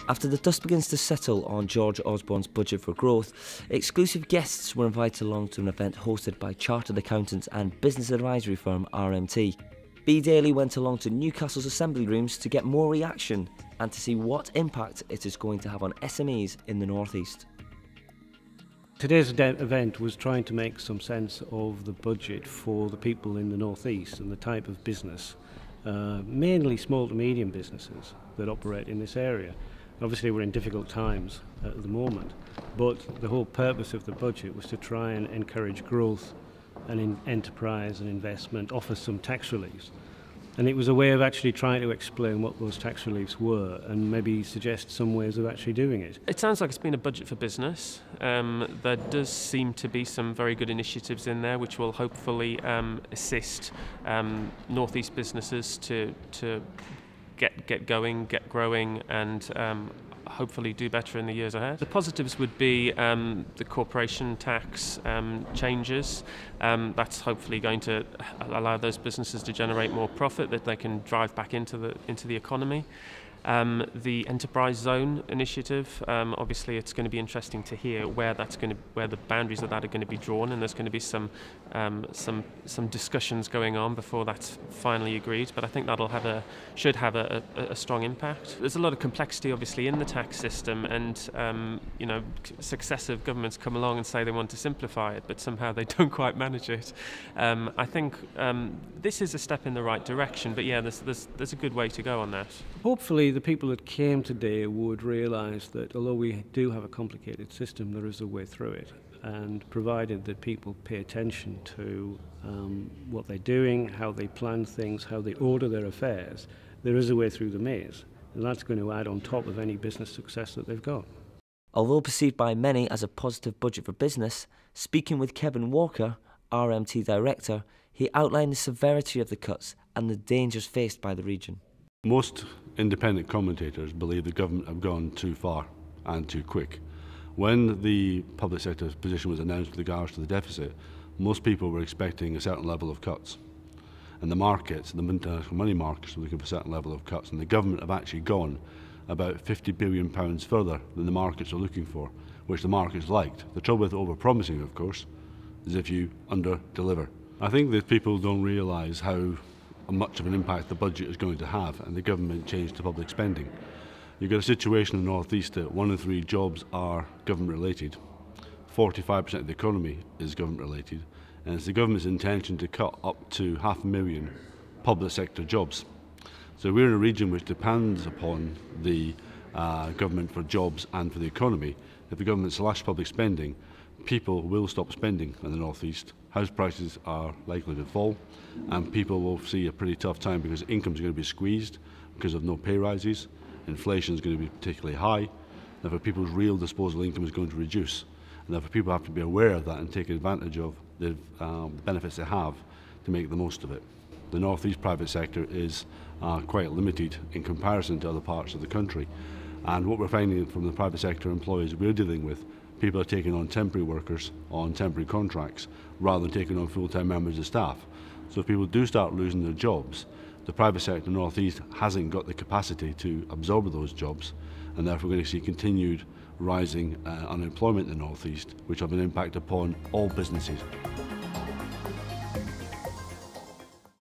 After the dust begins to settle on George Osbourne's budget for growth, exclusive guests were invited along to an event hosted by chartered accountants and business advisory firm RMT. Bdaily went along to Newcastle's assembly rooms to get more reaction and to see what impact it is going to have on SMEs in the North East. Today's event was trying to make some sense of the budget for the people in the North East and the type of business, mainly small to medium businesses that operate in this area. Obviously we're in difficult times at the moment, but the whole purpose of the budget was to try and encourage growth and enterprise and investment, offer some tax reliefs. And it was a way of actually trying to explain what those tax reliefs were and maybe suggest some ways of actually doing it. It sounds like it's been a budget for business. There does seem to be some very good initiatives in there which will hopefully assist North East businesses to get going, get growing, and hopefully do better in the years ahead. The positives would be the corporation tax changes. That's hopefully going to allow those businesses to generate more profit that they can drive back into the economy. The enterprise zone initiative, obviously it's going to be interesting to hear where the boundaries of that are going to be drawn, and there's going to be some discussions going on before that's finally agreed. But I think that'll should have a strong impact. There's a lot of complexity obviously in the tax system, and successive governments come along and say they want to simplify it, but somehow they don't quite manage it. I think this is a step in the right direction, but yeah, there's a good way to go on that. Hopefully the people that came today would realise that although we do have a complicated system, there is a way through it, and provided that people pay attention to what they're doing, how they plan things, how they order their affairs, there is a way through the maze, and that's going to add on top of any business success that they've got. Although perceived by many as a positive budget for business, speaking with Kevin Walker, RMT Director, he outlined the severity of the cuts and the dangers faced by the region. Most independent commentators believe the government have gone too far and too quick. When the public sector's position was announced with regards to the deficit, most people were expecting a certain level of cuts. And the markets, the international money markets, were looking for a certain level of cuts. And the government have actually gone about £50 billion further than the markets are looking for, which the markets liked. The trouble with over-promising, of course, is if you under-deliver. I think that people don't realise how much of an impact the budget is going to have, and the government changed to public spending. You've got a situation in the North East that 1 in 3 jobs are government related, 45% of the economy is government related, and it's the government's intention to cut up to 500,000 public sector jobs. So we're in a region which depends upon the government for jobs and for the economy. If the government slash public spending, people will stop spending in the North East. House prices are likely to fall, and people will see a pretty tough time because incomes are going to be squeezed because of no pay rises. Inflation is going to be particularly high. Therefore, people's real disposable income is going to reduce, and therefore people have to be aware of that and take advantage of the benefits they have to make the most of it. The North East private sector is quite limited in comparison to other parts of the country, and what we're finding from the private sector employees we're dealing with, people are taking on temporary workers on temporary contracts rather than taking on full-time members of staff. So if people do start losing their jobs, the private sector in the North East hasn't got the capacity to absorb those jobs, and therefore we're going to see continued rising unemployment in the North East, which will have an impact upon all businesses.